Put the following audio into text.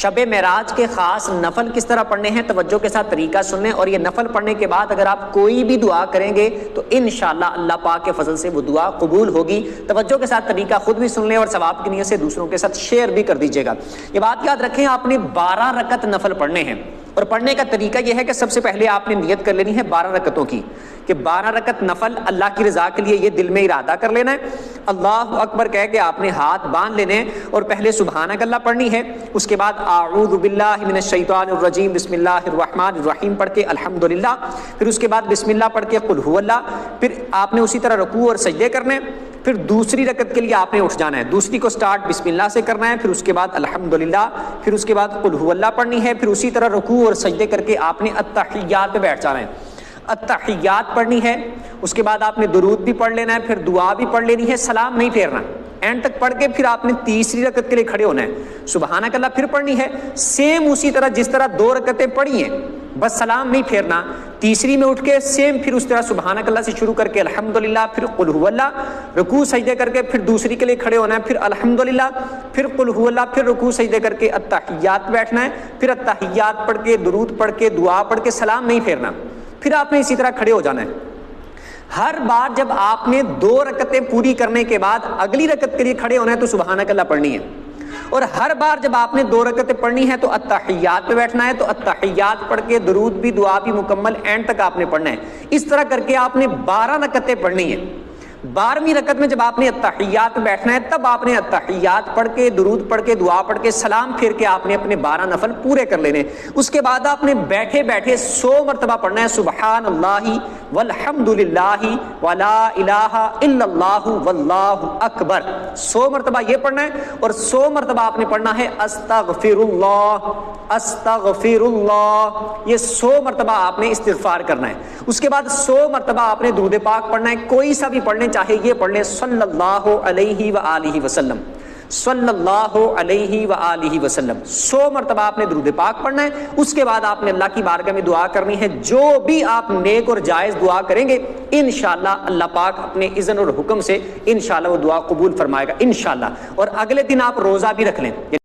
شب معراج کے خاص نفل کس طرح پڑھنے ہیں توجہ کے ساتھ طریقہ سننے، اور یہ نفل پڑھنے کے بعد اگر آپ کوئی بھی دعا کریں گے تو انشاءاللہ اللہ پاک کے فضل سے وہ دعا قبول ہوگی۔ توجہ کے ساتھ طریقہ خود بھی سن لیں اور ثواب کی نیت سے دوسروں کے ساتھ شیئر بھی کر دیجیے گا۔ یہ بات یاد رکھیں، آپ نے 12 رکعت نفل پڑھنے ہیں، اور پڑھنے کا طریقہ یہ ہے کہ سب سے پہلے آپ نے نیت کر لینی ہے 12 رکعتوں کی، کہ 12 رکعت نفل اللہ کی رضا کے لیے یہ دل میں ارادہ کر لینا ہے۔ اللہ اکبر کہہ کے آپ نے ہاتھ باندھ لینے ہیں، اور پہلے سبحانک اللہ پڑھنی ہے، اس کے بعد اعوذ باللہ من الشیطان الرجیم بسم اللہ الرحمن الرحیم پڑھ کے الحمدللہ، پھر اس کے بعد بسم اللہ پڑھ کے قل هو اللہ، پھر آپ نے اسی طرح رکوع اور سجدے کرنے، پھر دوسری رکعت کے لیے آپ نے اٹھ جانا ہے، دوسری کو سٹارٹ بسم اللہ سے کرنا ہے، پھر اس کے بعد الحمدللہ، پھر اس کے بعد قل هو اللہ پڑھنی ہے، پھر اسی طرح رکوع اور سجدے کر کے آپ نے التحیات پہ بیٹھ جانا ہے، التحیات پڑھنی ہے، اس کے بعد آپ نے درود بھی پڑھ لینا ہے، پھر دعا بھی پڑھ لینی ہے، سلام نہیں پھیرنا، اینڈ تک پڑھ کے پھر آپ نے تیسری رکعت کے لیے کھڑے ہونا ہے، سبحانک اللہ پھر پڑھنی ہے، سیم اسی طرح جس طرح 2 رکعتیں پڑھی ہیں، بس سلام نہیں پھیرنا، تیسری میں اٹھ کے سیم پھر اس طرح سبحانک اللہ سے شروع کر کے الحمدللہ، پھر قل هو اللہ، رکوع سجدے کر کے پھر دوسری کے لیے کھڑے ہونا ہے، پھر الحمدللہ، پھر قل هو اللہ، پھر رکوع سجدے کر کے التحیات بیٹھنا ہے، پھر التحیات پڑھ کے درود پڑھ کے دعا پڑھ کے سلام نہیں پھیرنا، پھر آپ نے اسی طرح کھڑے ہو جانا ہے۔ ہر بار جب آپ نے 2 رکعتیں پوری کرنے کے بعد اگلی رکعت کے لیے کھڑے ہونا ہے تو سبحانک اللہ پڑھنی ہے، اور ہر بار جب آپ نے 2 رکعتیں پڑھنی ہے تو التحیات پہ بیٹھنا ہے، تو التحیات پڑھ کے درود بھی دعا بھی مکمل اینڈ تک آپ نے پڑھنا ہے۔ اس طرح کر کے آپ نے 12 رکعتیں پڑھنی ہیں۔ 12ویں رکعت میں جب آپ نے التحیات پہ بیٹھنا ہے تب آپ نے التحیات پڑھ کے درود پڑھ کے دعا پڑھ کے سلام پھیر کے آپ نے اپنے 12 نفل پورے کر لینے۔ اس کے بعد آپ نے بیٹھے بیٹھے 100 مرتبہ پڑھنا ہے سبحان اللہ والحمد للہ ولا الہ الا اللہ واللہ اکبر، 100 مرتبہ یہ پڑھنا ہے، اور 100 مرتبہ آپ نے پڑھنا ہے استغفر اللہ استغفر اللہ، یہ 100 مرتبہ آپ نے استغفار کرنا ہے۔ اس کے بعد 100 مرتبہ آپ نے درود پاک پڑھنا ہے، کوئی سا بھی پڑھنے چاہے یہ پڑھ لیں صلی اللہ علیہ وآلہ وسلم، صلی اللہ علیہ وآلہ وسلم، 100 مرتبہ آپ نے درود پاک پڑھنا ہے۔ اس کے بعد آپ نے اللہ کی بارگاہ میں دعا کرنی ہے، جو بھی آپ نیک اور جائز دعا کریں گے انشاءاللہ اللہ پاک اپنے اذن اور حکم سے انشاءاللہ وہ دعا قبول فرمائے گا انشاءاللہ۔ اور اگلے دن آپ روزہ بھی رکھ لیں۔